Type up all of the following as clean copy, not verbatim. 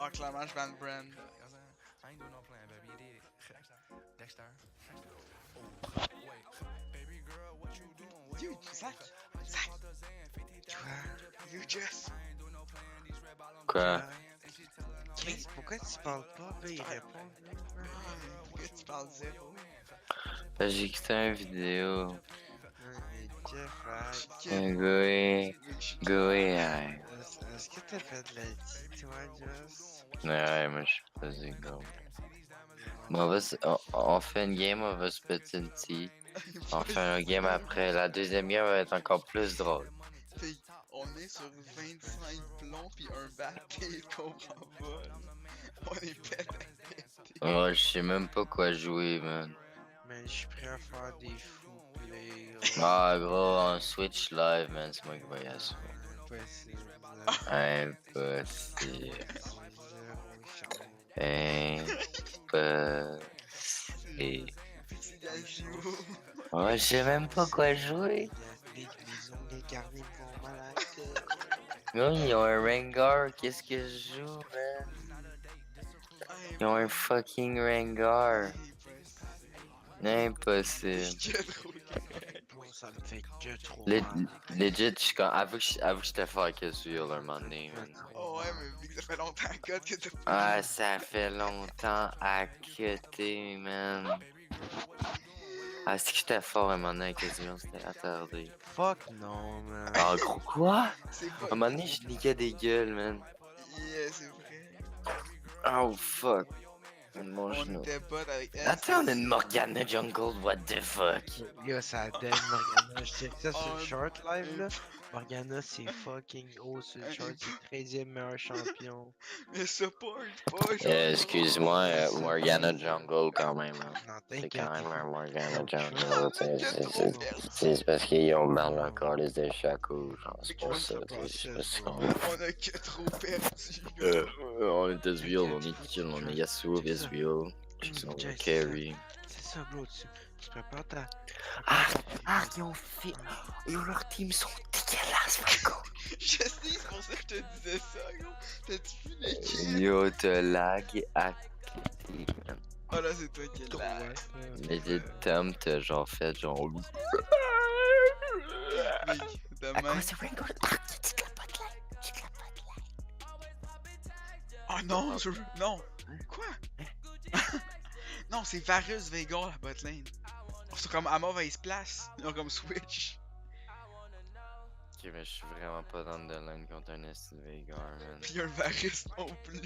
Ah, clairement, je ban Brand. You, Zach. Zach. You just. Quoi? Chris, pourquoi tu parles pas? Ben, il répond. Pourquoi tu parles zéro? J'ai écouté une vidéo. Mais Jeff, right? Un gars, Est-ce que t'as fait de l'IT, toi, Just? ouais, moi je suis pas égaux. Bon, on fait une game, on va se péter une tea. On fait une game après. La deuxième game va être encore plus drôle. Fait, on est sur 25 plombs pis un batté, comprends pas. Là. On est pété. Ouais, je sais même pas quoi jouer, man. Mais je suis prêt à faire des fous plays. Ah, gros, en Switch live, man, c'est moi qui vais y asseoir. Impossible. Impossible. Zéro chance. Impossible. C'est Yazio. Ouais, je sais même pas quoi jouer. Les ongles incarnés vont mal à la tête. Non, ils ont un Rengar, qu'est-ce que je joue, man? Ils ont un fucking Rengar. Impossible. Bon, ça me fait que trop Le- mal. Legit, je suis comme. Avoue que j'étais fort avec ce jeu, là, un moment donné, man. Oh ouais, mais vu que ça fait longtemps que t'as pas Ah, ça fait longtemps à cutter, man. Ah, c'est que j'étais fort un moment donné avec les on c'était attardé. Fuck non, man. Ah, gros, quoi? C'est À pas. un moment donné, je niquais des gueules, man. Yeah, c'est vrai. Oh, fuck. Mon On genou. était potes avec elle. Attends, on a une Morgana Jungle, what the fuck? Yo, ça dead Morgana. Je check ça sur Oh, le short live là. Morgana, c'est fucking haut sur le short. C'est 13e meilleur champion. Mais support pas, genre. Excuse-moi, Morgana Jungle quand même. Hein. Non, C'est t'inquiète. quand même un Morgana Oh, Jungle. Trump. C'est parce qu'ils ont mal encore les échacos, genre, c'est pour ça. C'est C'est ça, pas bro. On a que trop perdu. On est Ezreal, on est chill, on est Yasuo, Ezreal. On est carry. C'est ça, bro. Tu prépares ta. Ils ont fait. Yo, leurs teams sont dégueulasses, Marco. Je sais, c'est pour ça que je te disais ça, gros. T'as-tu vu l'équipe? Yo, te lag à. Oh là, c'est toi qui es Trop, là. ouais. Mais des Tom t'as genre fait genre. Mec, demain. c'est Rengar? Oh non, non. Quoi? Non, c'est Varus Veigar la botlane. C'est comme Amov va se place. Ils ont comme switch. Ok, mais je suis vraiment pas dans de line contre un ST Veigar, man. Puis un Varus non plus.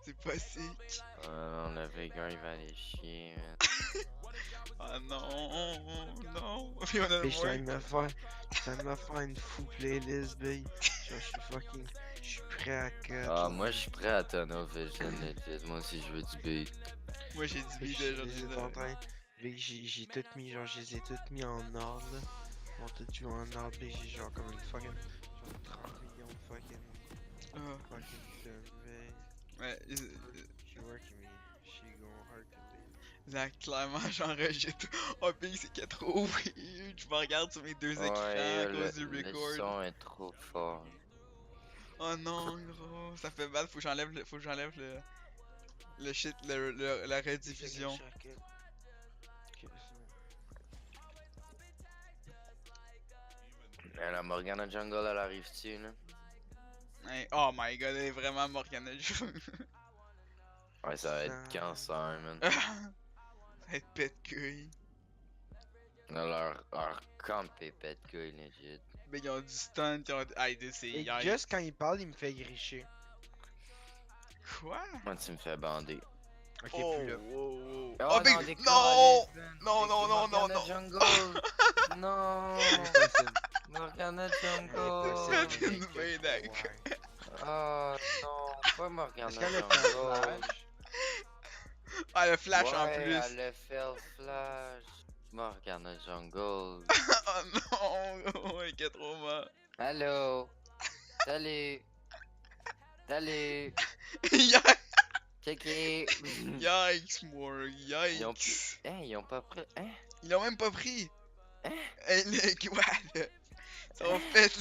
C'est pas sick. Non, le Veigar il va aller chier, man. Oh non, non. Puis on a Puis le je suis en train moins. de me faire. Je suis en train de me faire une fou playlist, babe. Genre, je suis fucking. Je suis prêt à cut. Ah, moi je suis prêt à Tunnel Vision, legit. Moi aussi je veux du beat. Moi j'ai du Fait que beat je déjà. les ai en train. Fait que j'ai tout mis, genre, je les ai toutes mis en ordre, là. On tout joué en ordre, pis j'ai genre comme une fucking. Genre 30 millions de fucking. Ah, Fucking survey. ouais, She working me. She going hard today. Zach, clairement j'enregistre. Oh, pis c'est qu'il est trop weird. Je me regarde sur mes deux écrans à cause du le record. son est trop fort. Oh non, gros, ça fait mal. Faut que j'enlève le shit, la rediffusion. Ok, c'est bon. La Morgana Jungle elle arrive-tu, là? Hey, oh my god, elle est vraiment Morgana Jung. Ouais, ça va être cancer, man. Ça va être pète couille. Leur camp est pète couille, legit. Mais ils ont du stun, ils ont. Ah, c'est Et yikes. juste quand il parle, il me fait gricher. Quoi? Moi, tu me fais bander. Ok, Oh, plus là. wow, wow. Oh, Oh, big. non, des Non! calices, man. Non, non, non, non, Morgana non! Jungle! Non! Impossible. Morgana Jungle! Impossible. Une main d'accord. Oh non, pas Morgana Est-ce qu'elle a Jungle! fait un flash? Ah, le flash en Ouais, plus. elle a fait le flash! Morgana Jungle! Oh non, gros, il est trop mort. Allô? Salut! Salut! Yikes, Checké! yikes, more, Ils ont, yikes. hein, ils ont pas pris. Hein? Ils l'ont même pas pris. Hein? Hey, le quoi, là? Ils ont fait.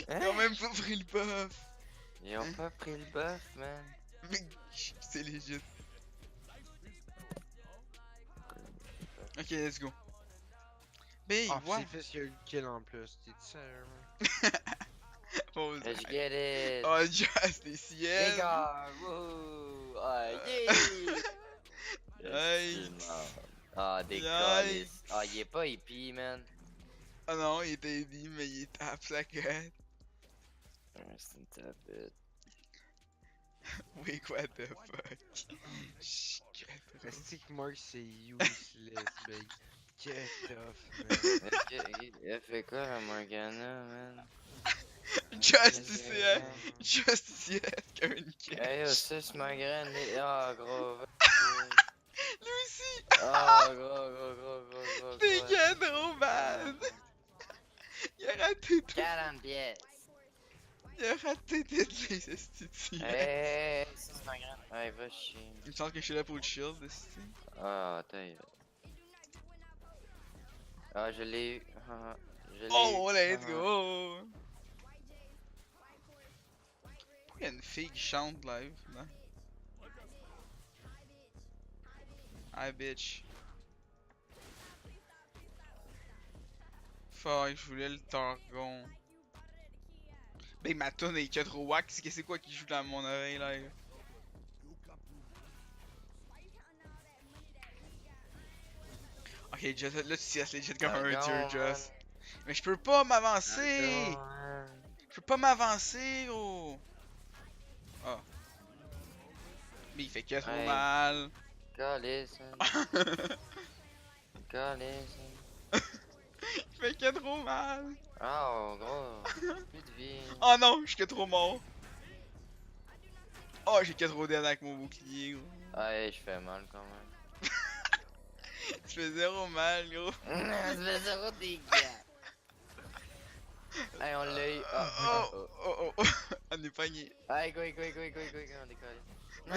Ils ont Hein? même pas pris le buff. Ils ont pas pris le buff, man. Mais c'est legit. Ok, let's go. Big, Ah, what? c'est fait qu'il y a eu le kill en plus. T'es sérieux? Oh, Let's get it. oh, just les Les ciels. gars, wouh. Ah, yeah. Yikes. Ah, des Yikes. calices. Ah, il est pas hippie, man. Ah non, il était dit, mais il tape sa gueule. C'est une tapette. Wait, what the fuck? Shit, Est-ce que Mark c'est useless, big? Get off, Elle fait quoi la Morgana, man? Justicier! Justicier, Karen Kill. Hey, yo, ça, c'est ma graine. Ah, gros. Lui aussi! Ah, gros. T'es gars trop bad! Il a raté tout. 40 pièces. Il a raté toutes les esthétiques. Hey, ça, c'est ma graine. Hey, va chier. Il me semble que je suis là pour le shield, esti. Ah, attends. Ah, je l'ai eu. Ah, je l'ai eu. Oh, let's Ah. go! Pourquoi il y a une fille qui chante live, là? Hi, bitch. Fuck, je voulais le targon. Ben, ma tune est que trop wack, c'est quoi qui joue dans mon oreille, là? Ok, Just, là tu CS legit comme un Targon, dieu, man. Just. Mais je peux pas m'avancer! Targon, man. Je peux pas m'avancer, gros! Ah. Mais il fait que trop Hey. mal. Calice, man. Calice. Il fait que trop mal. Oh, gros. Plus de vie. Oh non, je suis que trop mort. Oh, j'ai que trop d'aide avec mon bouclier, gros. Ah, hey, je fais mal quand même. Tu fais zéro mal, gros. Ça fait zéro dégâts. Hey, on l'a eu. Oh. On est pogné. Hey, go, on décolle. Non,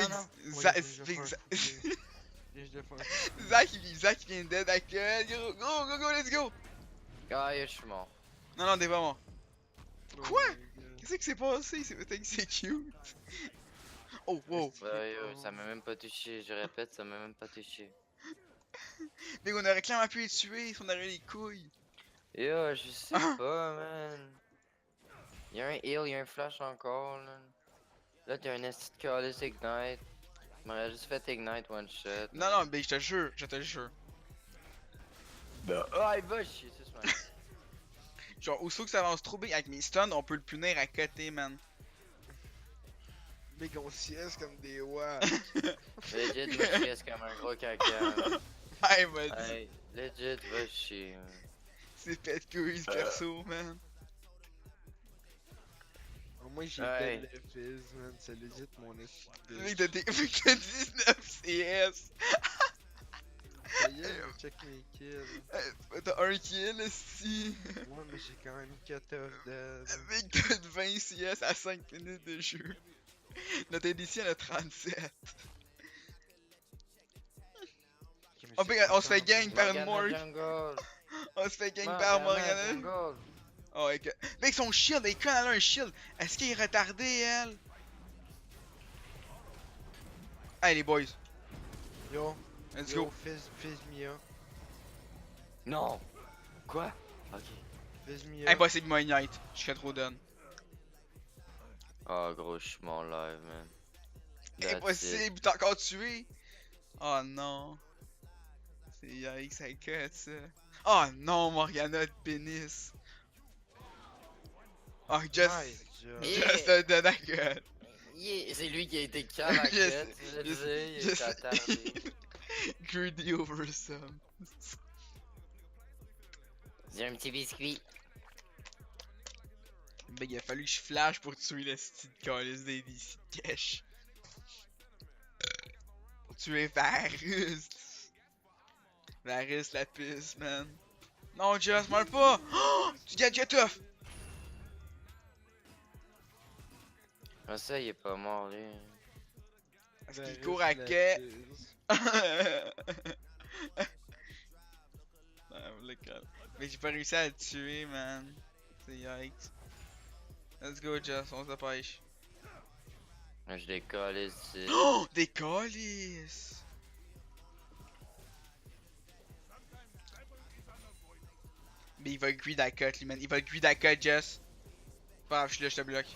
Big non. Zach vient d'aide avec le... Go, let's go. Ah, yo, je suis mort. Non, t'es pas mort. Quoi? Qu'est-ce qui s'est passé? C'est cute. Oh, wow. Ouais, yo, ça m'a même pas touché. Je répète, ça m'a même pas touché. Big, on aurait clairement pu les tuer si on avait les couilles. Yo, je sais pas, man. Y'a un heal, y'a un flash encore, là. Là, t'as un esti de calice ignite. Il m'aurait juste fait ignite one shot. Non, Big, je te jure. Ah, il va chier, c'est ça. Genre, aussitôt que ça avance trop big avec mes stuns, on peut le punir à côté, man. Big, on CS comme des watts. Legit, va chier, c'est comme un gros caca. Hey, m'a dit. Hey, legit, va chier. Man. C'est fait de couilles, ce perso, man. Moi j'ai Hey. dead le fizz, man. C'est legit mon esti de Mec, t'as 19 CS. Ça y est, check mes kills. T'as un kill, si. Ouais, mais j'ai quand même 14 dead. Mec, t'as 20 CS à 5 minutes de jeu. Notre édition a 37. Oh, mec, on se fait gang par une Morgana morgue. jungle. On se fait gang par Morgana. jungle. Oh, mec, mec, son shield, elle elle a un shield. Est-ce qu'il est retardé, elle? Hey, les boys. Yo, Let's yo, go. fizz me up. Non. Quoi? Ok. Fizz me up. Impossible, il m'a ignite. Je suis trop done. Oh, gros, je suis mon live, man. That's it. Impossible, t'as encore tué? Oh non. C'est yikes, ça cut ça. Oh non, Morgana de pénis. Oh, just. Nice job. Yeah. Just a dead à cut. Yeah, c'est lui qui a été calme à Just- tête. Je le sais, il est attardé. Greedy over some. J'ai un petit biscuit. Ben, il a fallu que je flash pour tuer le style de calice des DC cash. Pour tuer Varus. Varus la piste, man. Non, Just, meurs pas! Oh, tu get tough! Ah, ça, il est pas mort, lui. Parce Ben, qu'il court à reste la quai. fizz. Mais j'ai pas réussi à le tuer, man. C'est yikes. Let's go, Just, on se dépêche. Je décolle ici. Oh! Des calices! Mais il va greed à cut, lui, man. Il va greed à cut, Jess. Pas grave, je suis là, je te bloque.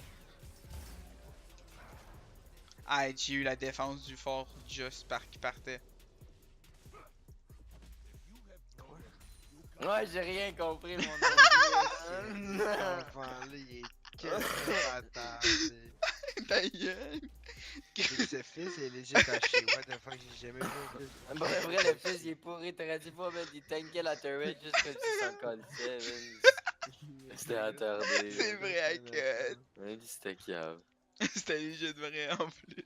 Ah, j'ai eu la défense du fort Just qui partait. Ouais, j'ai rien compris, mon Cet enfant. enfant-là, il est quel Ta gueule! Ce fils est legit haché. What the fuck, j'ai jamais vu un fils. Bon, après, le fils, il est pourri. T'aurais dit pas, man, il tankait la turret juste comme s'il s'en colissait, man. C'était attardé. C'est vrai à cut! Même si c'était cave. C'était léger de vrai en plus.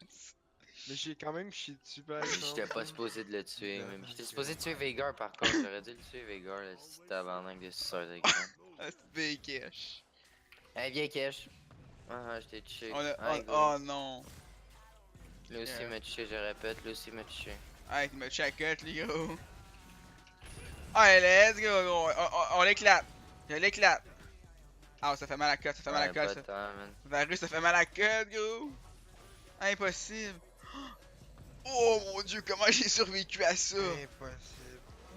Mais j'ai quand même chié dessus, par exemple. J'étais pas supposé de le tuer, même. J'étais supposé tuer Veigar, par contre. J'aurais dû le tuer, Veigar, le petit tabarnak de suceur d'écran. Ah, c'est big cash. Hey, viens, Kesh. Ah, je t'ai touché. On a... Hey, go. Oh non! Lui aussi m'a touché, je répète, lui aussi m'a touché. Ah, il m'a tué à cut, les gros! Allez, let's go, gros! On l'éclate! Je l'éclate! Ah, ça fait mal à cut, ça fait mal à Ouais, cut, pas ça. tant, man. Varus, ça fait mal à cut, gros! Impossible! Oh mon dieu, comment j'ai survécu à ça! Impossible.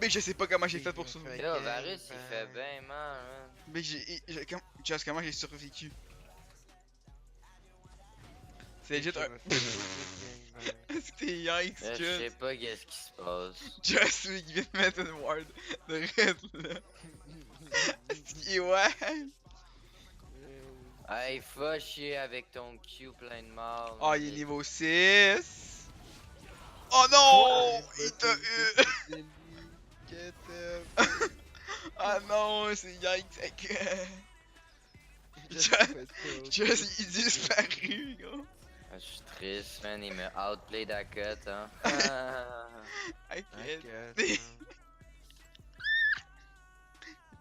Mais je sais pas comment j'ai fait pour survivre. Là, Varus, il fait bien mal, man. Mais Just, comment j'ai survécu? C'est legit un... Est-ce que t'es yikes, Là, je sais Just? pas qu'est-ce qui se passe. Just, lui, qui vient de mettre une ward de red, là. Est-ce qu'il est ouais? Hey, va chier avec ton Q plein de mal. Oh, il est niveau 6. Oh non! Il t'a eu! Ah non, c'est yikes. Just, il est disparu, gros. Ah, je suis triste, man. Il m'a outplayed à cut, hein. Inquiète.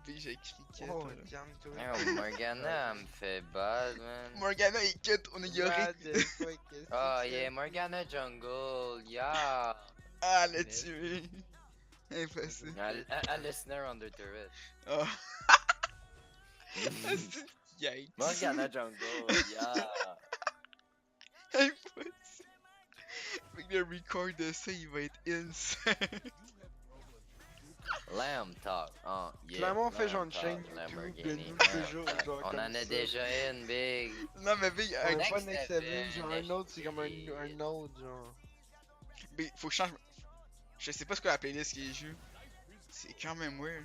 Puis j'ai cricket. Oh, là. calme-toi. Oh, Morgana, elle me fait bad, man. Morgana, il cut, on est yoré. What the fuck, qu'est-ce que Oh, c'est? yeah, Morgana Jungle, yeah. Ah, l'a tué. Impossible. Elle le snare under turret. Oh. Yikes. Morgana Jungle, yeah. Impossible. Fait que le record de ça, il va être insane. Lamb talk, oh, yeah. Clairement, on fait lamb genre une talk, chaîne YouTube de Lamborghini, nous lamb toujours, talk. genre On comme en a ça. déjà une, big. Non, mais big, Un Next pas Next level, Level, genre un next autre, c'est comme un level. autre, genre. big, faut que je change. Je sais pas ce que la playlist qui joue. C'est quand même weird.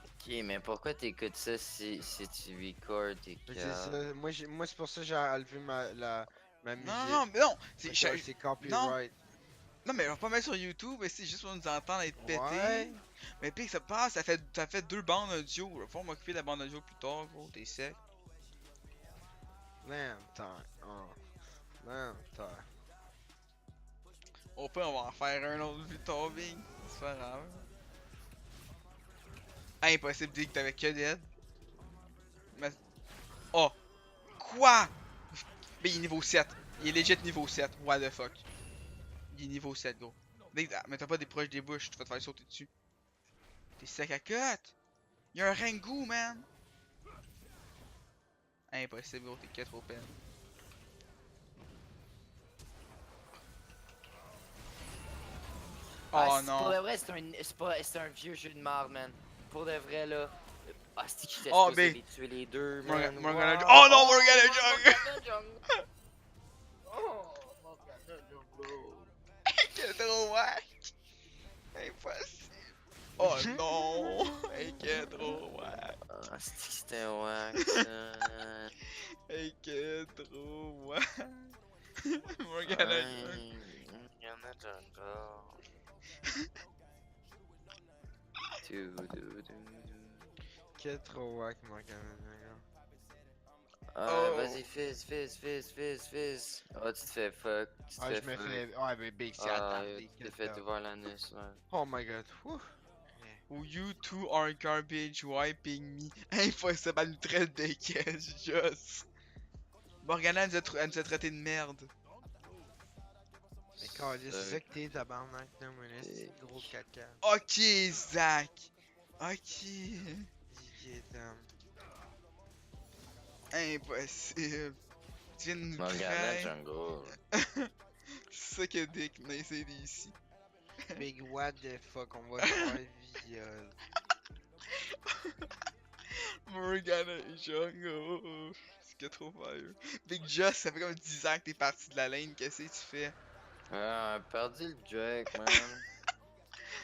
Ok, mais pourquoi t'écoutes ça si tu records tes Mais c'est câbles? ça, moi c'est pour ça que j'ai enlevé ma musique. Non, mais non. Parce que c'est copyright. Non, mais on va pas mettre sur YouTube, mais c'est juste pour nous entendre être pété. Ouais. Mais puis que ça passe, ça fait deux bandes audio. Il faut m'occuper de la bande audio plus tard, gros, t'es sec. Longtemps. Oh. Longtemps. Au pire, on va en faire un autre plus tard, big. C'est pas grave. Impossible de dire que t'avais que dead. Mais... Oh! Quoi? Mais il est niveau 7. Il est legit niveau 7. What the fuck? Il est niveau 7, gros. Mais t'as pas des proches des bouches, tu vas te faire sauter dessus. T'es sec à cut! Y'a un Rengout, man! Impossible, gros, t'es 4 au peine. Ah, Oh Pour non! de vrai, c'est un vieux jeu de marde, man. Pour de vrai, là. Ah, c'est que j'étais Oh, supposé mais- les tuer les deux, man. Morgana Wow. Oh non, Morgana Jungle! Morgana Jungle! Oh, Morgana Jungle! Quel trop whack! Impossible! Oh non! Quel trop whack! Ah, c'est que c'était wack, ça. Quel trop whack! Morgana Jungle! Morgana Jungle. Quel trop wack, Morgana. Oh. Vas-y, fizz. Oh, tu te fais fuck. Tu te Ah, fais je me fuck. fais. Ouais, mais Big, c'est Ah, attardé. tu t'es fait ouvrir l'anus, ouais. Oh my god. Whew. You two are garbage wiping me. Impossible, elle nous traite de caisse, juste. Morgana elle nous a traité de merde. Mais câlisse, c'est ça que t'es, tabarnak, là, mon esti, gros caca. Ok, Zach. Ok. Impossible. Impossible. Tu viens de nous Morgana craindre. Jungle. C'est ça que Dick n'essaie d'ici. Big what the fuck, on va te faire viol. Morgana Jungle. C'est que trop fire. Big Joss, ça fait comme 10 ans que t'es parti de la lane. Qu'est-ce que tu fais? Ah, perdu le Drake, man.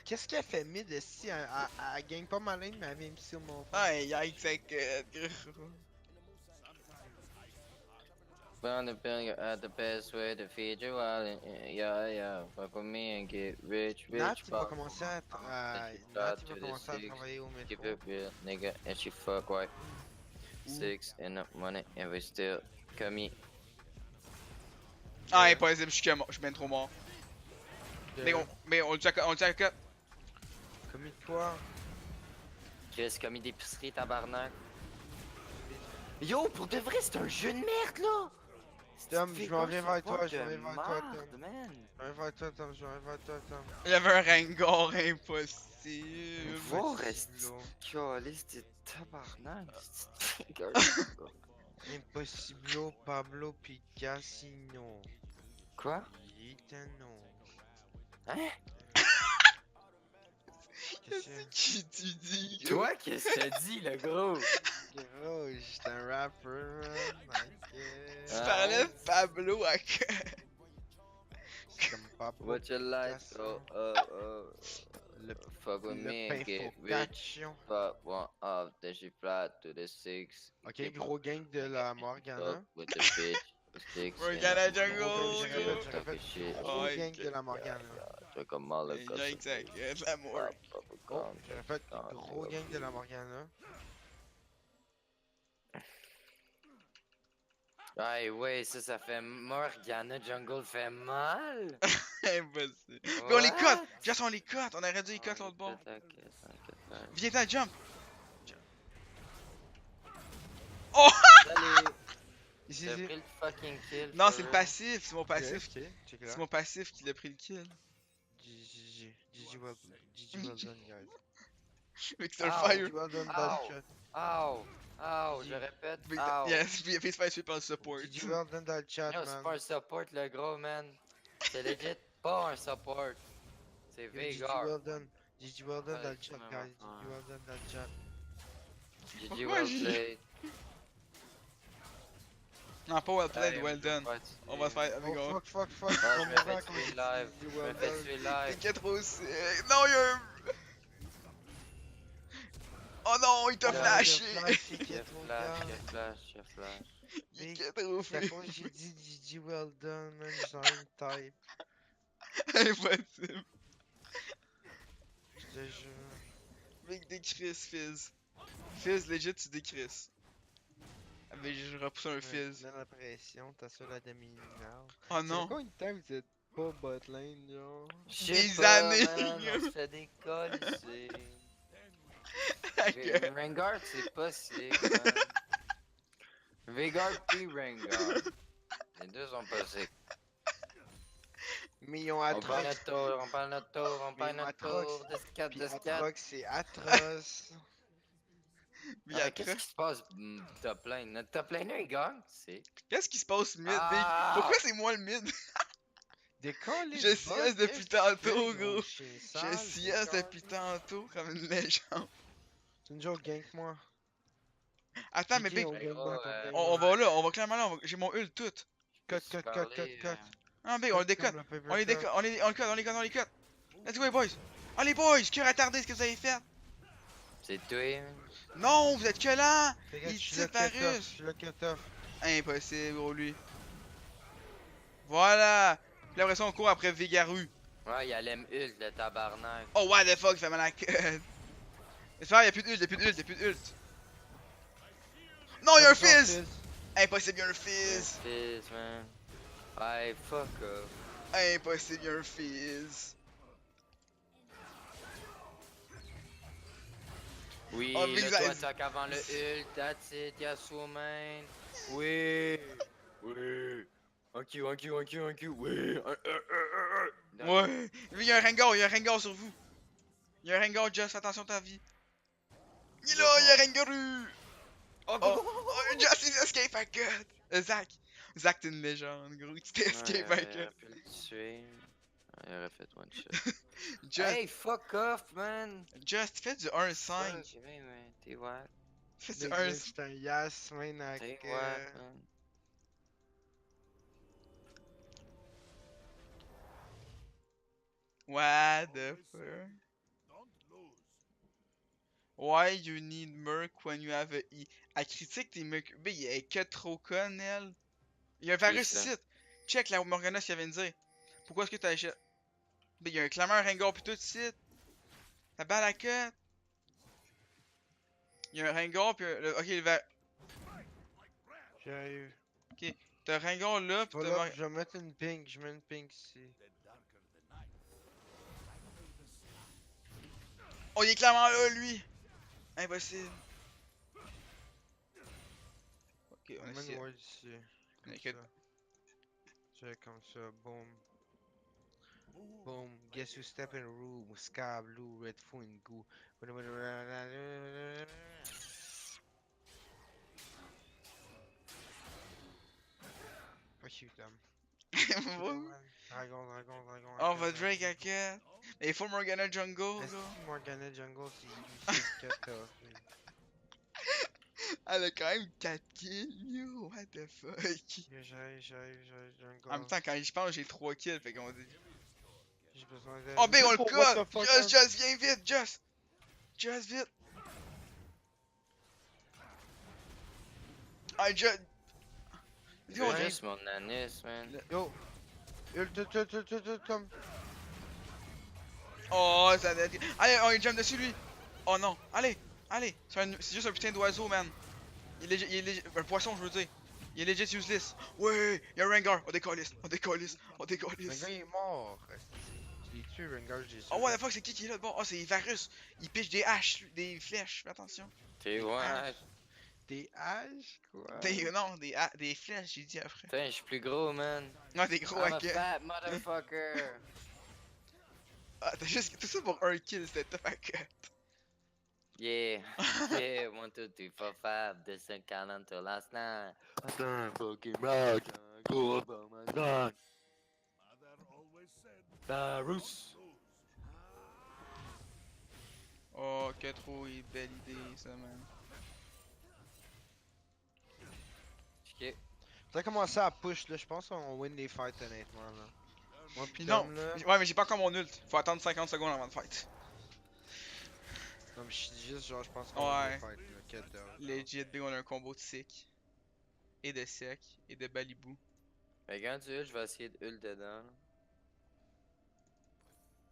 Qu'est-ce qu'elle fait mid ici? Elle gagne pas ma lane, mais elle vient me sur mon front. Ah, yikes, avec. Found the pill at the best way to feed you while yeah, fuck with me and get rich, Nat, rich, il va fuck. commencer à, Nat, il va commencer à travailler au Keep métro. it real, nigga, and she fuck white. 6 in the money, and we still commis. Ah, impossible, je suis bien trop mort. Mais on le jack up. Commis de quoi? Chris, commis d'épicerie, tabarnak. Yo, pour de vrai, c'est un jeu de merde, là! Tom, je m'en viens vers toi, je m'en viens de vers toi, merde, Tom. man. Je m'en viens vers toi, Tom, je m'en viens vers toi, Tom. Il y avait un Rengar impossible. Va Impossible, rester là. calice de tabarnak, c'est gars. Impossiblo, Pablo Picassino. Quoi? Gitano. Hein? Qu'est-ce que tu dis? Toi, qu'est-ce que t'as dit, le gros? Gros, j'étais un rapper, Tu Ah. parlais de Pablo à C'est comme Pablo What you like? Picasso. Le Fuck with me and get pain rich. Fuck one off, then she fly to the 6. Ok, gros gang de la Morgana. Fuck with the bitch. The 6. Morgana Gros gang, Jungle. je Yo. répète, shit. gros Ouais, gang ok. de la Morgana. Check them all Yikes, avec l'amour. Oh, je répète, gros gang de la Morgana. Aïe, ouais, ça fait Morgana Jungle fait mal. Impossible. Mais on les cut! Just on les cut! On aurait dû les cut l'autre bord. Viens t'en jump! Oh! Salut! Ici, T'as ici. pris le fucking kill. Non, for c'est le real? passif, c'est mon passif. Ok, check it C'est out. mon passif qui l'a pris le kill. GG well done, guys. Avec c'est un Ow. fire. GG well done, Ow. dans le chat. Ow! Ow! Je GG. répète, Mais- ow! Yes, il a fait se faire tuer par le support. GG well done dans le chat, Yo, c'est man. pas un support, le gros, man. C'est legit pas un support. C'est Yo, GG Veigar. well done. GG well done Ouais, dans le c'est chat, même guys. affaire. GG well done dans le chat. GG Pourquoi well j'ai- played. Non, pas well played, Allez, well done. On va se faire avec Oh, fuck. Ah, On je me va fais faire tuer comme live. GG Je well me fais done. tuer live. T'inquiète trop aussi. Non, il y a un. Oh non, il t'a Yeah, flashé! J'ai flash. Il t'a trop C'est à flashé. cause que j'ai dit GG well done, man. J'ai rien type. Impossible. Je te jure. Mec, décris Fizz. Fizz, legit, tu décris. Ah, mais je repousse un Fizz. Mets la pression, t'as sur la demi-finale. Oh non. Combien de temps vous êtes pas bot lane, genre? Des années. Man, on se fait des cols ici. Ok. Rengar, c'est pas sick, man. Veigar puis Rengar. Les deux sont pas sick. Mais ils ont On parle Atrox. notre tour, on parle notre tour, on parle Mais notre tour. Atrox, Descade, Puis descade. Atrox, c'est atroce. Mais Ah, Qu'est-ce après, qui se passe, top lane? Notre top laner, il gagne, c'est. qu'est-ce qui se passe mid, Ah! Big? Pourquoi c'est moi le mid? Décolle Je sieste depuis tantôt, gros. Je Je sieste depuis tantôt comme une légende. C'est une joke, gank moi. Attends, mais GG, Big, on gagne gros, back, on gagne on back. va là, on va clairement là, j'ai mon ult tout. Cut. Ah, Big, on le décote. Comme le On les décote, on les cut. Let's go, les boys. Oh, les boys, que retardé ce que vous avez fait. C'est toi, Non, vous êtes que là. Regarde, Il je suis tire le par cut-off, russe. je suis le cut-off. Impossible, gros, lui. Voilà. Puis après ça, on court après Végaru. Ouais, il a l'aime ult, le tabarnak. Oh, what the fuck, il fait mal à la cut. J'espère, y'a plus de ult. Non, y'a un fizz. Impossible, y'a un fizz. Fizz, man. Hey, fuck off. Impossible, y'a un fizz. Oui, Oh, le Visa- toit attaque avant le ult, that's it, Yasuo main. Oui. Un Q, oui. Ouais. Lui, y'a un Rengar sur vous. Y'a un Rengar, Just, attention à ta vie. Il est là, y'a un Rengaru. Oh, Oh, oh, Just, il escape à cut. Zach. Zach, t'es une légende, gros. Tu t'es escape avec il là. aurait pu le tuer. Il aurait fait one shot. Just, Hey, fuck off, man! Just, fais du 1-5. Fuck, man, t'es what? Fais du Big 1 Nick, c'est un yes, man, avec... T'es what, man? What the fuck? Why you need Merc when you have a E? Elle critique tes Merc. B, elle est que trop conne, elle. Il y a un virus ça? ici. Check la Morgana, ce qu'elle vient de dire. Pourquoi est-ce que t'achètes? B, il y a un clameur Rengar pis tout ici. La balle à cut. Il y a un Rengar pis un... Ok, le ver... J'arrive. T'as un Rengar là pis t'as Voilà, Mor- je vais mettre une pink, je mets une pink ici. Oh, il est clairement là, lui. Impossible. Ok, on On met essaie. une ward ici. Comme Ok. ça. Check comme ça, boom. Boom. Guess who step in the room? Sky blue, red phone goo. Fuck you, Tom. Dragon, dragon, dragon. Oh, on va Drake à cut. Mais il faut Morgana Jungle, Est-ce là. que Morgana Jungle, c'est UC 14? Elle a quand même 4 kills, yo. What the fuck? J'arrive, Jungle. En même temps, quand j'y pense, j'ai 3 kills, fait qu'on dit. J'ai besoin de... Oh, ben, on le What the colle! fuck, Just, viens vite, Just! Just, vite! Ah, Just. Il Yo, veut juste mon anis, man. Yo! Tom! oh, ça doit être... Allez, on jump dessus, lui! Oh non, allez, allez! C'est juste un putain d'oiseau, man. Il est legit... Un poisson, je veux dire. Il est legit useless. Ouais, il y a un Rengar. On décalisse, on décalisse, on Le décalisse. gars il est mort! Je l'ai tué, Rengar, j'ai Oh, what the fuck, c'est qui est là de bord? Oh, c'est Varus. Il piche des haches, des flèches, fais attention. T'es what? Des haches? Quoi? Non, des flèches, j'ai dit après. Putain, je suis plus gros, man. Non, des gros I'm a hackers. fat motherfucker. Ah, t'as juste tout ça pour un kill, c'était top à cut. Yeah, yeah, 1, 2, 3, 4, 5, descend count until last night. I fucking rock, go up on my dog. Varus. Oh, que trop belle idée, ça, man. Ok. T'as commencé à push là, je pense qu'on win des fights honnêtement là. Moi pis Non, Tom là, ouais, mais j'ai pas encore mon ult. Faut attendre 50 secondes avant de fight. comme je dis juste genre je pense qu'on Ouais. win des fights là, quête d'or. Legit, big, on a un combo de sick. Et de sec. Et de balibou. Mais quand tu veux, je vais essayer de ult dedans.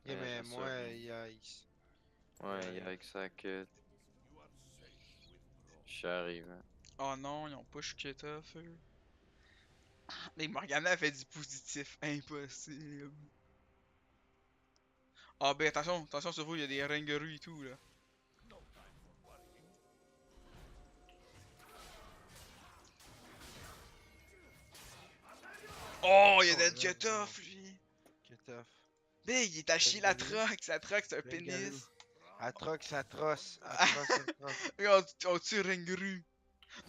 Yeah, mais je moi sais. yikes. Ouais, il y a que ça que. Je suis arrivé. Oh non, ils ont push Keta, eux. Mais Morgana a fait du positif. Impossible. Ah, ben attention, attention sur vous, il y a des Rengarus et tout, là. Oh, il y a Oh, des là, Jetoff, lui. Quête off. Big, il est à chier la Rengaru. troc. Sa troc, c'est un Rengaru. pénis. Atrox, atroce, atroce. Regarde, on tue Rengaru.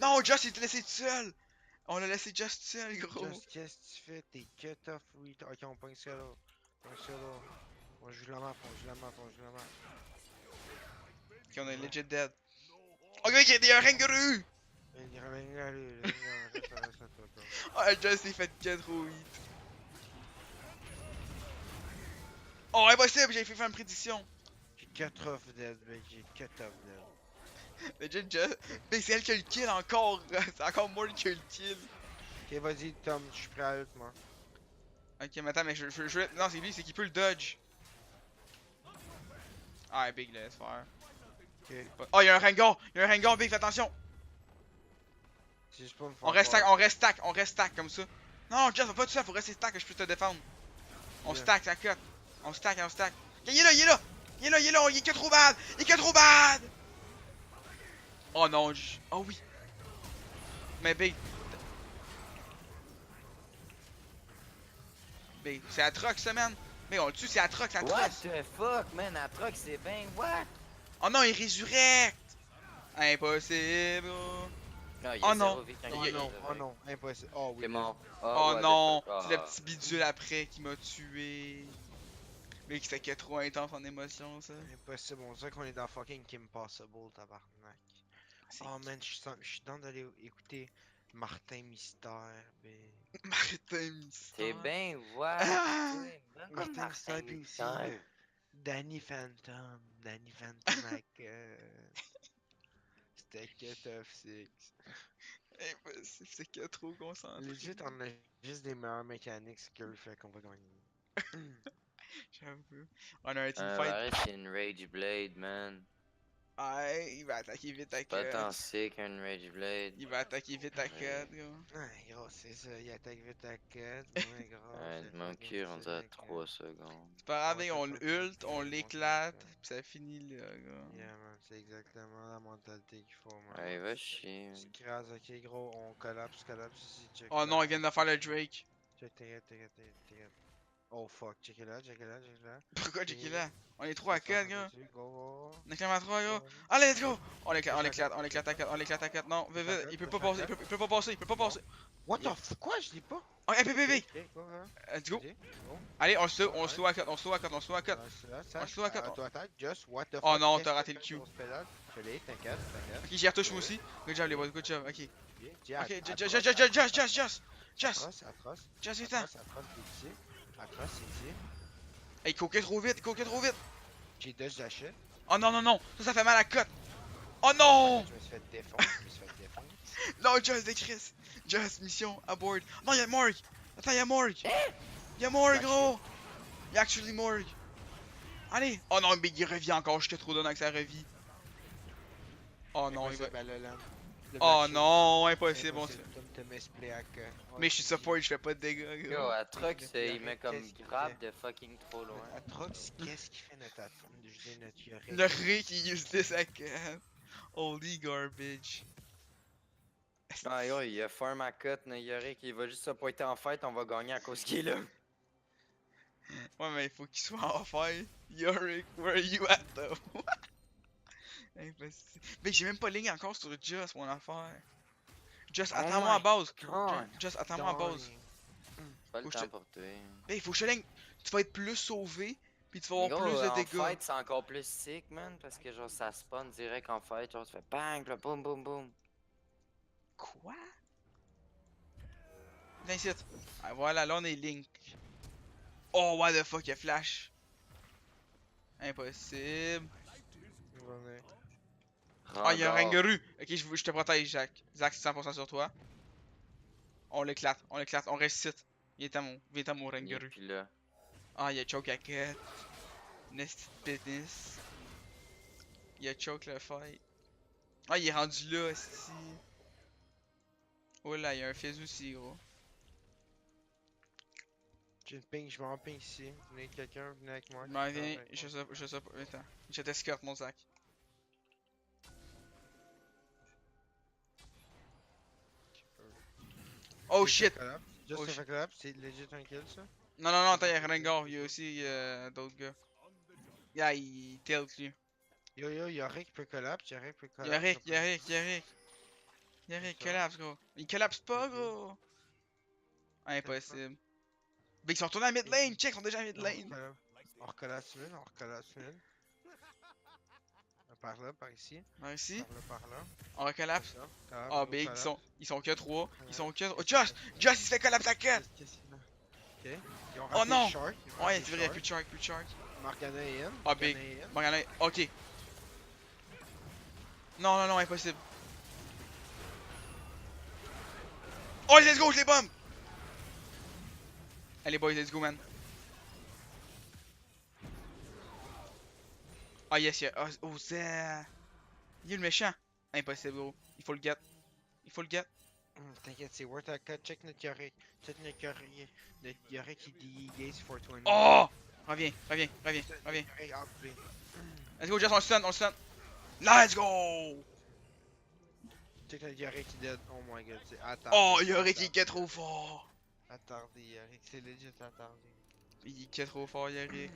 Non, Just, il t'a laissé tout seul. On l'a laissé Just seul, gros. Just qu'est-ce que tu fais? T'es cut off, oui. Ok, on pogne ça là. On pogne ça là. On joue la map, on joue la map, on joue la map. Ok, on est legit dead. Ok, il y a un Rengaru. Ah, Just s'est fait que trop vite. Oh, impossible, j'ai fait faire une prédiction. J'ai cut off dead, mec. J'ai cut off dead. Legit, Just. Mais c'est elle qui a le kill encore. C'est encore moi qui a le kill. Ok, vas-y, Tom, je suis prêt à ult, moi. Ok, mais attends, mais je... Non, c'est lui, c'est qu'il peut le dodge. Ah, Big, laisse faire. Ok. Oh, il y a un Rengar. Il y a un Rengar, Big, fais attention. C'est juste pour me faire On reste peur. stack, on reste stack, on reste stack comme ça. Non, Just, va pas tout ça, faut rester stack que je puisse te défendre. On Yeah. stack, ça cut. On stack, on stack. Ok, il est là, il est là. Il est là, il est là, il est que trop bad. Il est que trop bad. Oh non, oh oui. Mais Big. Big, c'est Atrox, ça, man. Mais on le tue, c'est Atrox, What Atrox. the fuck, man? La truck, c'est ben what? Oh non, il résurrecte. Impossible. Non, il y Oh a non. 0 vie quand Oh Il y a- non, se oh réveille. non, impossible. Oh oui. T'es mort. Oh what the non, fuck. c'est le Ah. petit bidule après qui m'a tué. Mec, c'était trop intense en émotion, ça. Impossible, on dirait qu'on est dans fucking Kim Possible, tabarnak. C'est Oh man, je suis dans d'aller écouter Martin Mystère, ben... Martin T'es Mystère. bien wack, Ah! toi. Même pas Martin Mystère, puis aussi Mystère. Danny Phantom avec... C'était Cut of Six. Impossible, c'est que trop concentré. Legit, on a juste des meilleures mécaniques que fait qu'on va gagner. J'avoue. On a un teamfight. Varys, c'est une Rage Blade, man. Ouais, il va attaquer vite à Pas cut. tant sick, une Rage Blade. Il va attaquer vite à Ouais. cut, gros. Ouais, gros, c'est ça, il attaque vite à cut, ouais, gros. Ouais, c'est mon fucking cul rendu à sick, 3 secondes. C'est pas grave, What mec, the on fuck, l'ult, on what the l'éclate, fuck. pis ça finit là, gros. Yeah, man, c'est exactement la mentalité qu'il faut, man. Ouais, va chier. Scraz, ok, gros, on collapse ici, check Oh là. non, ils viennent de faire le Drake. Check, t'inquiète. Oh fuck, check là. Pourquoi Check Jackie it là? On est 3 à 4, gros. Go. On est quand même à 3, gros. Go. Allez, let's go! On l'éclate à 4, Non, vite, vite, il peut pas passer, il peut pas passer. What the fuck, quoi, je dis pas? Oh, PPV! Ok, go, hein. Let's go! Vas-y, go. Allez, on le slow à 4, on slow à 4. On slow à quatre. Auto-attaque, just what the fuck. Oh non, qu'est-ce t'as que raté tu le fais, Q. grosse pédale? Je l'ai, t'inquiète. Ok, j'y retouche moi aussi. Good job, les boys, good job, ok. Jack, Ok, atroce, just, atroce, vite, hein. t'es ici. Atroce, c'est ici. Hey, il coquait trop vite. J'ai deux j'achète. Oh non, ça fait mal à la cote. Oh non! Je me suis fait défoncer, Non, Just de Chris. Just, mission, aboard. Non, y'a Morg. Attends, y'a Morg. Y'a Morg, gros. Y'a actually Morg. Allez. Oh non, mais il revient encore. J'étais trop donné avec sa revie. Oh non, il va. Oh non, impossible. Mais je suis support, je fais pas de dégâts, Yo, gros. Atrox, Yorick, il met comme qu'est-ce qu'il grave fait? de fucking trop loin. Atrox, qu'est-ce qu'il fait notre Yorick? Le Ré qui useless à canne. Holy garbage. Ah yo, il a farm à cut, Yorick, il va juste se pointer en fight, on va gagner à cause qu'il est là. Ouais, mais il faut qu'il soit en fight. Yorick, where are you at though? Impossible. Mais j'ai même pas ligne encore sur Just, mon affaire. Just, Oh attends-moi à my base. God. Just, attends-moi à base. Pas le Faut que je temps te- pour toi. Mais il faut que je te ligne. Tu vas être plus sauvé, puis tu vas avoir Gros, plus de en dégâts. fight, c'est encore plus sick, man, parce que genre ça spawn direct en fight, genre tu fais bang, là, boum boum boum. Quoi? Viens ici. Ah, voilà, là on est Link. Oh, what the fuck, il y a Flash. Impossible. Ah, il y a un Rengar. Rangaru. Ok, je te protège, Jack. Zach, c'est 100% sur toi. On l'éclate, on récite. Il est à mon Il est Rangaru. plus là. Ah, il y a choke à cut. Nasty business. Il a choke le fight. Ah, il est rendu là, esti. Oh là, il y a un fizz aussi, gros. J'ai une ping, je m'en ping ici. Venez quelqu'un, venez avec moi. Ben, quelqu'un, viens, avec je moi. sais pas. Attends, je t'escorte, mon Zach. Oh shit! Just Oh, un shit. collab, c'est legit un kill ça? Non, attends, il y a Rengar, il y a aussi d'autres gars. Yeah, il tilt lui. Yo, Yorick peut collab, Yorick peut collab. Yarick, Ça. collapse, gros. Il collapse pas, Ok. gros. Impossible. Mais ils sont retournés à mid lane, check, ils sont déjà à mid lane. On recollab une. Par là, par ici. Par ici, Par là. on recollapse. Comme ça. Ah, big, ils sont que 3. Ils sont que 3. Oh, Josh, il se fait collapse à 4. Qu'est-ce qu'il a? Ok. Ils ont Oh raté non! le shark, ils ont Ouais, raté c'est le vrai, shark. plus de shark. Morgana est in. Ah, big. Morgana est in. Bon, regardez, ok. Non, impossible. Oh, let's go, je les bombe! Allez, boys, let's go, man. Ah, yes, oh, c'est. Il est le méchant. Impossible, gros. Il faut le get. T'inquiète, c'est worth a cut. Check notre Yorick. Notre Yorick, il gaze 420. Oh! Reviens. Yorick outplay. Let's go, Jess, on le stun. Let's go! Check notre Yorick, il dead. Oh my god, c'est attardé. Oh, Yorick, il est trop fort. Attardé, Yorick, c'est legit attardé. Il est trop fort, Yorick.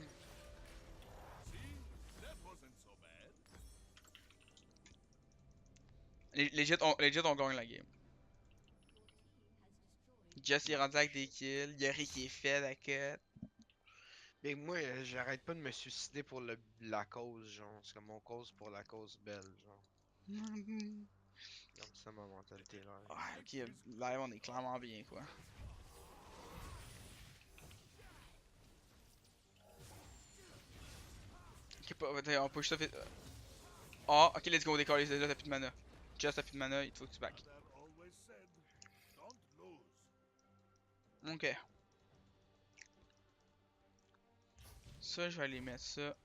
Legit, on gagne la game. Jess il est rendu avec des kills. Yuri qui est fait la quête. Mais moi, j'arrête pas de me suicider pour la cause, genre. C'est comme mon cause pour la cause belle, genre. Comme ça, ma mentalité, là. Ouais, ok, live, on est clairement bien, quoi. Ok, on push ça vite. Ah, ok, let's go, on décolle, là, t'as plus de mana. Just t'as plus de mana, il faut que tu back. Ok. Ça, je vais aller mettre ça.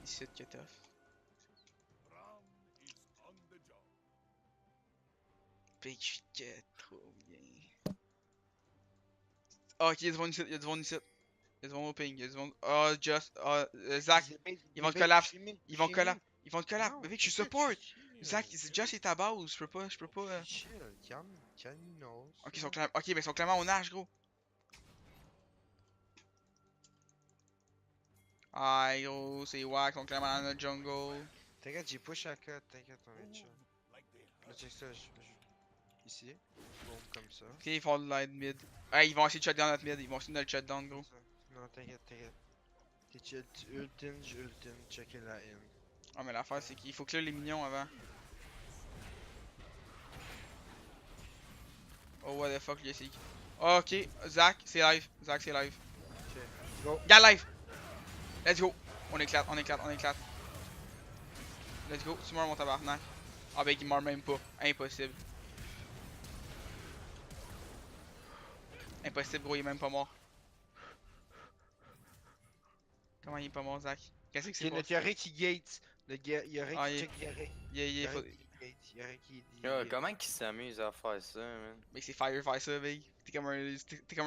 Ici, de cut off. Big shit, trop bien. Ah, ok, y'a du monde ici, y'a du monde ici. Y'a du monde au ping, y'a du monde. Ah, Just. Ah, Zach, ils vont te collab. Ils vont te collab. Ils vont te collab. Non, Bébé, je suis t'inquiète, support. je suis Zach, chill. Just est à base. Je peux pas. Je suis chill. Calme-nous. Ok, ils sont clairement. Ok, mais ils sont clairement au nage, gros. Aïe, gros, c'est wack, ils sont clairement dans notre jungle. T'inquiète, j'ai push à cut. T'inquiète, on est chill. Là, check ça. Ici. Boom, comme ça. Ok, ils font de l'aide mid. Hey, ils vont essayer de shutdown notre mid. Ils vont essayer de le shutdown, gros. Comme ça. Non, t'inquiète. T'es chill, tu ultin, checker la in. Ah, mais l'affaire, c'est qu'il faut clear les minions avant. Oh, what the fuck, Jessic. Ok, Zach, c'est live. Zach, c'est live. Ok, go. Gars live! Let's go! On éclate. Let's go, tu meurs mon tabarnak. Ah, ben, il meurt même pas. Impossible. Impossible, gros, il est même pas mort. Comment il est pas mort, Zach? Qu'est-ce que c'est Ok, notre passé? Yorick qui gate. Yorick Ah, qui il- check Yorick. Il faut... Yorick qui gate. Yorick qui dit. Yo, comment qu'ils s'amusent à faire ça, man? Mais c'est fire faire ça, mec. T'es comme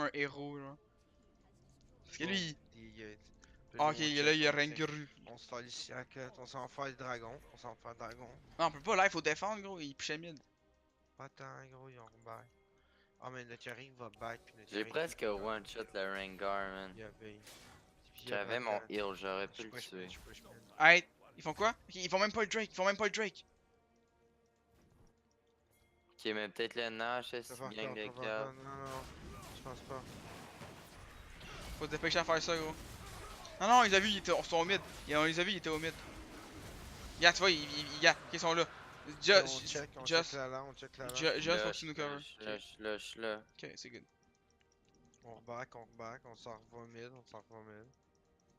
un héros, genre. Parce que lui, Il gate. ah, ok, là, il y a rien que rue. On se fait ici à cut. On s'en fait le dragon. Non, on peut pas, là, il faut défendre, gros. Il pushait mid. Pas tant, gros, ils ont back. Ah, mais notre Yorick va back. Puis notre J'ai Yorick presque one-shot le Rengar, man. il a bait. Puis J'avais après, mon heal, j'aurais pu je le push tuer. mid, je push mid. Alright, ils font quoi? Ok, ils font même pas le Drake. Ok, mais peut-être le Nash, Ça c'est va gang faire, de ça va gars. faire. Non, je pense pas. Faut se dépêcher à faire ça, gros. Non, ils ont vu, ils sont au mid. On les a vus, ils étaient au mid. Y'a, tu vois, ils sont là. On Just, check la là, on check la là. Just, faut que tu nous cover. Lush, là. Ok, c'est good. On reback, on s'en revoit mid,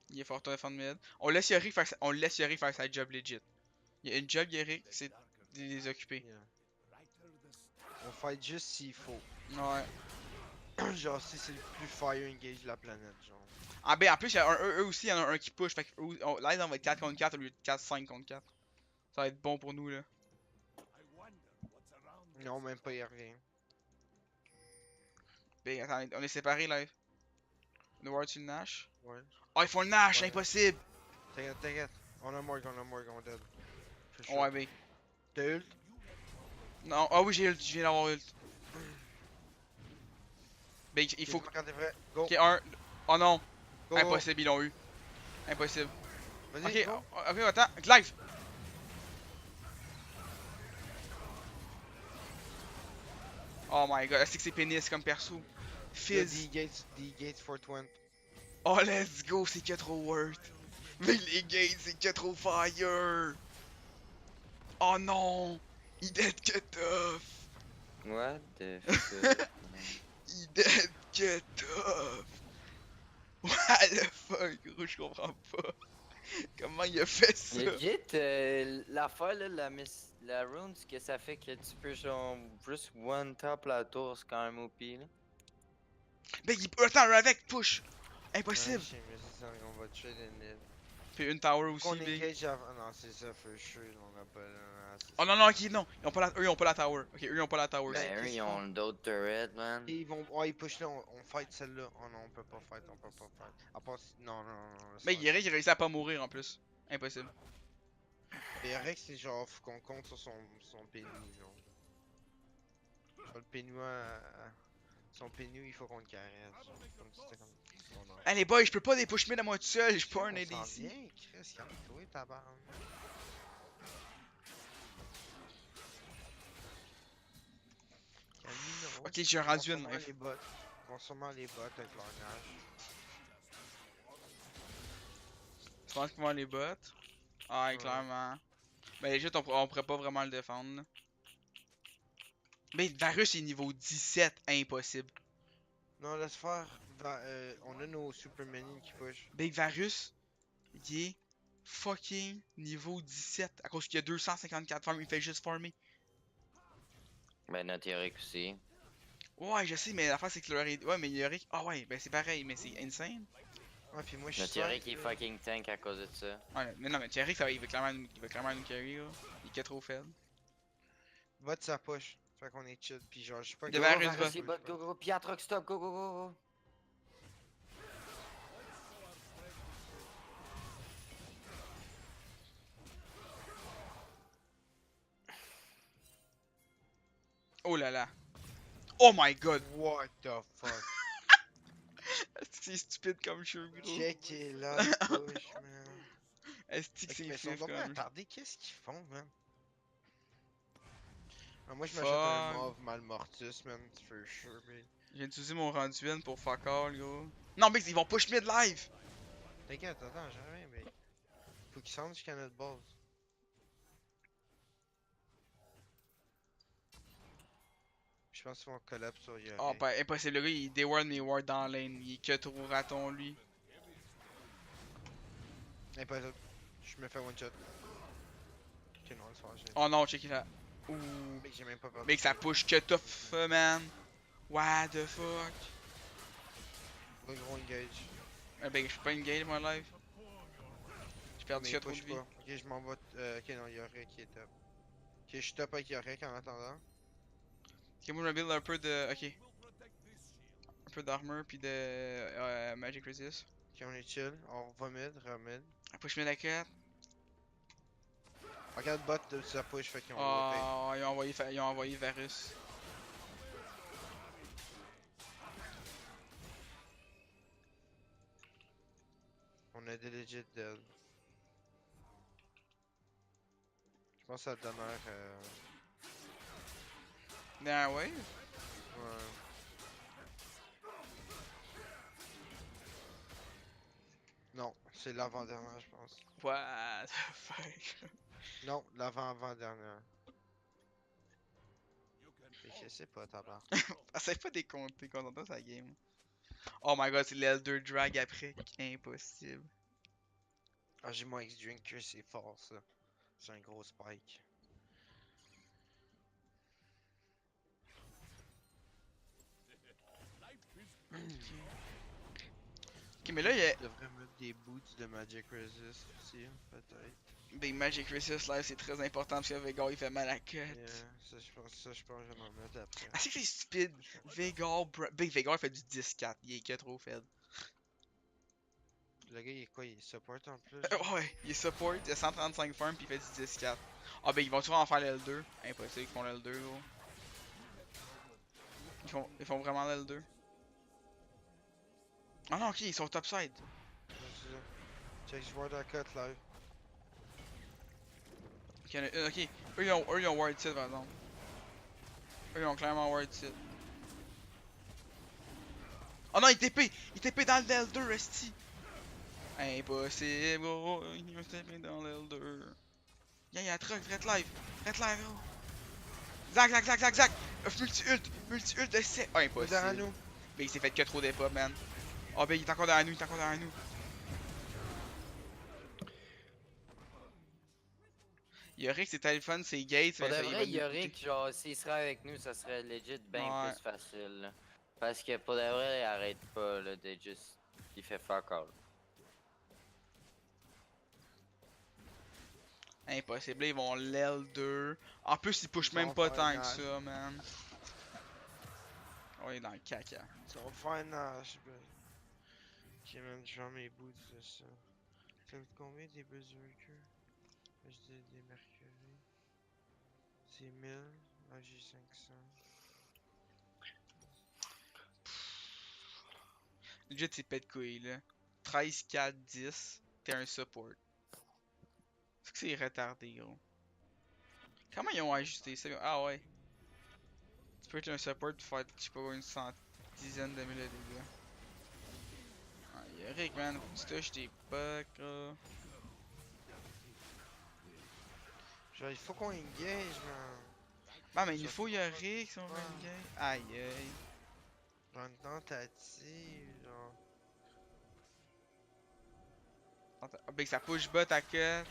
Il est fort à défendre mid. On laisse Yuri faire sa job legit. Il y a une job, Yuri, c'est de les occuper. Yeah. On fight juste s'il faut. Ouais. Genre si c'est le plus fire engage de la planète, genre. Ah ben, en plus, eux aussi, il y en a un qui push. Fait que là, on va être 4 contre 4 au lieu de 4-5 contre 4. Ça va être bon pour nous, là. Non, même pas, y'a rien. Ben, attends, on est séparés, là. On doit voir sur le Nash. Ouais. Oh, ils font le Nash, Ouais. impossible! T'inquiète. On a Morg, on dead. For sure. Ouais, ben. T'as ult? Non, ah oui, j'ai ult, je viens d'avoir ult. Ben, il faut. Dis-moi quand t'es prêt. Go. Ok, un. Oh non, Go, go. impossible, ils l'ont eu. Impossible. Vas-y, Ok, go. ok, attends, live! Oh my god, c'est que c'est pénis comme perso. Y'a Fizz. D-Gates 420. Oh, let's go, c'est que trop worth. Mais les gates, c'est que trop fire. Oh non, il dead que tough. What the fuck? Il dead que tough. What the fuck, gros, je comprends pas. Comment il a fait ça? Legit, l'affaire là, la rune, ce que ça fait que tu peux genre juste one top la tour, c'est quand même OP là. Ben, attends, un avec, push. Impossible. Ouais, je sais, mais c'est ça, on va tuer les mid. Puis une tower aussi, Qu'on big. engage avant. Ah non, c'est ça, for sure, on a pas là. Oh non, non, ok, non. Eux, ils ont pas la tower. Ok, eux, ils ont pas la tower. Ben, eux, ils ont d'autres turrets, man. Ils vont. Ouais, ils push là, on fight celle-là. Oh non, on peut pas fight. À part si. Non. Mais il réussit à pas mourir en plus. Impossible. Et Rex, c'est genre, faut qu'on compte sur son pénu, genre. Sur le pénu, son pénu, il faut qu'on le caresse. Genre, comme si c'était comme. Oh non. Allez, boy, je peux pas les push mid à moi tout seul, je suis pas un On s'en ADC. vient, Chris, calme-toi, tabarnak. Camino. Ok, j'ai Ils vont rendu une sûrement life. les bots. Ils vont sûrement les bots avec leur nage. Je pense qu'ils vont les bots. Ah, ouais, Ouais. clairement. Ben, legit, on pourrait pas vraiment le défendre. Là. Mais Varus est niveau 17, impossible. Non, laisse faire. On a nos super minions qui push. Big Varus, il est fucking niveau 17. À cause qu'il y a 254 farms, il fait juste farmer. Ben, notre Yorick aussi. Ouais, je sais, mais l'affaire c'est que le raid. Ouais, mais Yorick. Ah ouais, ben c'est pareil, mais c'est insane. Ouais, puis moi je suis Notre Yorick cinq, est là. fucking tank à cause de ça. Ouais, mais non, mais Yorick, il va clairement nous carry, là. Il est trop faible. Bot sa push. Fait qu'on est chill. Puis genre, je sais pas De Go, Varus go, va. Varus, il bot, go, go, puis Atrox stop, go, go, go, go. Oh là là. Oh my god. What the fuck? C'est stupide comme jeu, gros. Checkez là, le push, man. Est-ce que Ok, c'est mais ils sont fif vraiment comme jeu? attardés. Qu'est-ce qu'ils font, man? Ah, moi je m'achète un Fuck. mauve Malmortus, man. For sure, man. J'ai utilisé mon rendu N pour fuck all, gros. Non, mais ils vont push mid live. T'inquiète, attends, jamais, mais. Faut qu'ils sentent jusqu'à notre base. Je pense qu'ils vont collab sur Yori. Oh, ben impossible, le gars il déward mes wards dans la lane. Il est que trop raton, lui. Impossible. Je me fais one shot. Ok, non, c'est fâché. Oh non, check it là. Ouh. Mec, j'ai même pas perdu. Mec, ça push que tough, man. What the fuck? Pas gros engage. Ben, je suis pas engage, moi, live. J'ai perdu Mais que il trop de push vie. pas. Ok, je m'en vais. Ok, non, Yorick qui est top. Ok, je suis top avec Yorick en attendant. Ok, moi, je me build un peu de. Ok. Un peu d'armor, puis de. Magic Resist. Ok, on est chill. On va mid, remid. Push mid la quête. Regarde bot de sa push, fait qu'ils ont rotate. Oh, ils ont envoyé Varus. On a des legit dead. Je pense à la dernière. Dernière wave? Ouais. Non, c'est l'avant-dernière, je pense. What the fuck? Non, l'avant-avant-dernière. Je sais pas, tabarnak. Essaye pas de compter quand on entend sa game. Oh my god, c'est l'Elder Drag après. Impossible. Ah, j'ai mon X-Drinker, c'est fort ça. C'est un gros spike. Ok, mais là, il y a Je devrais mettre des boots de Magic Resist aussi, peut-être. des Magic Resist live, c'est très important parce que Veigar il fait mal à la queue. Yeah, ça, je pense que je vais m'en mettre après. Ah, c'est que c'est stupide. Veigar, Big Veigar il fait du 10-4. Il est que trop faible. Le gars, il est quoi? Il est support en plus? Genre? Ouais, il est support, il a 135 farms puis il fait du 10-4. Ah, ben ils vont toujours en faire l'L2. Impossible qu'ils font l'L2, gros. Ils font vraiment l'L2. Ah non, ok, ils sont topside. Ouais, c'est ça. Check, je vois dans la cote live. Ok, ok. Eux ils ont ward sit par exemple. Eux ils ont clairement ward sit. Oh non, il TP! Il TP dans le L2, Resti! Impossible, oh, il va TP dans le L2. Y'a, y'a un truc, red live, gros. Zac, zac, zac, zac, zac! Multi-ult de 7. Oh, Il est derrière impossible. nous. Mais il s'est fait que trop d'épop, man. Oh, ben il est encore derrière nous, il est encore derrière nous. Yorick, c'est téléphone, c'est Gates, Pour de il va vrai, nous coûter. Yorick, genre, s'il serait avec nous, ça serait legit bien Ouais. plus facile. Là. Parce que pour de vrai, il arrête pas là, de juste. Il fait fuck all. Impossible, là, ils vont l'L2. En plus, ils pushent Ils même vont pas faire tant que Nash. ça, man. Oh, il est dans le caca. Ils vont faire Nash, bro. Ok, man, je vends mes boots de ça. Ça me coûte combien des berserkers? Je dis des mercury. C'est 1000. Là, j'ai 500. Legit, c'est pet de couilles, là. 13, 4, 10. T'es un support. C'est que c'est retardé, gros. Comment ils ont ajusté ça? Ah ouais. Tu peux être un support pis faire, je sais pas, une dizaine de mille de dégâts. Ah, y'a Rick, man. Faut que tu touches tes bugs, là. Genre, il faut qu'on engage, man. Ah, mais il nous Genre, faut faut y'a pas- Rick si on veut Ouais. une game. Aïe, aïe. Genre, une tentative, genre. Attends, ah, ben, ça push bot à cut. Yeah.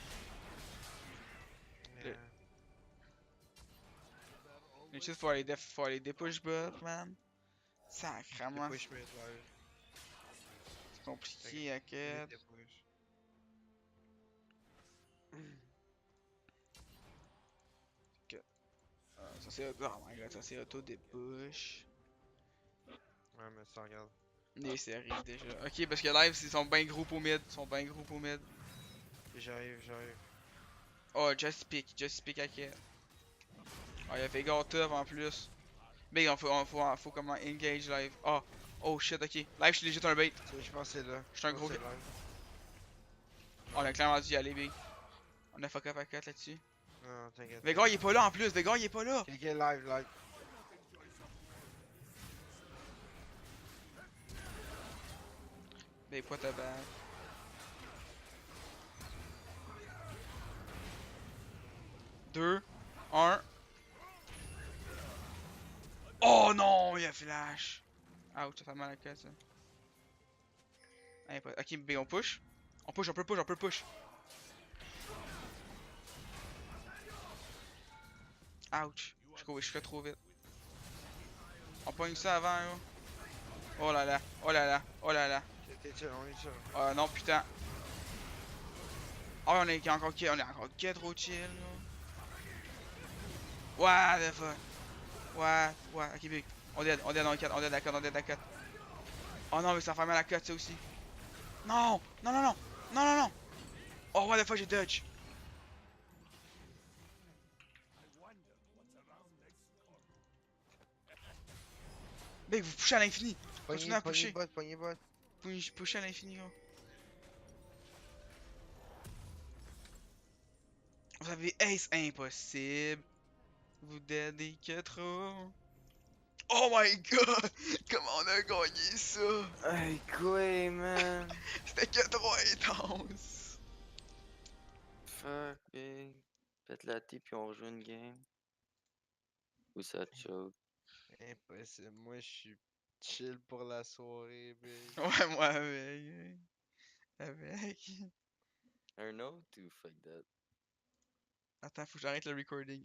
Mais juste, faut aller des push bot, man. Des Sacrement, push mid live. c'est compliqué à cut. Des push. Ça c'est auto. Oh my god, ça c'est auto des push. Ouais, mais ça regarde. Les séries déjà. Ok, parce que live, ils sont bien gros pour mid. Ils sont bien gros pour mid. J'arrive, j'arrive. Oh, just pick à cut. Oh, il a fait top en plus. Mais faut comment engage live. Oh, oh shit, ok. Live, je suis legit un bait. Je pense que c'est là. Je suis un Je pense gros que gars. c'est live. On a clairement dû y aller, big. On a fuck up à cut là-dessus. Non, t'inquiète. Vega, il est pas là en plus. Vega, il est pas là. Ok, live, live. Big, what the bad. Deux, un. Oh non, il y a flash. Ouch, ça fait mal à la cut ça. Ok, B, on push. On push, on peut push, on peut push. Ouch. Je fais trop vite. On pogne ça avant, là. Oh là là, oh là là, oh là là. T'es chill, on est chill. Oh non, putain. Oh, on est encore trop chill, là. What the fuck? What? Ok, big. On dead dans le 4, on dead à 4. Oh non, mais ça fait mal à la cut, ça aussi. Non, non, non, non, non, non, non. Oh, what the fuck, j'ai dodge. Mec, vous pushez à l'infini. Continuez à pusher. Pognez bot. Pushez à l'infini, gros. Vous avez ace impossible. Vous deadez que trop. Oh my god! Comment on a gagné ça? Hey, quoi, man? C'était que trop intense. Fuck, big. Faites la T puis on rejoue une game. Ou ça choke. Impossible. Moi, je suis chill pour la soirée, big. Ouais, moi avec. Avec. Un autre ou fuck that? Attends, faut que j'arrête le recording.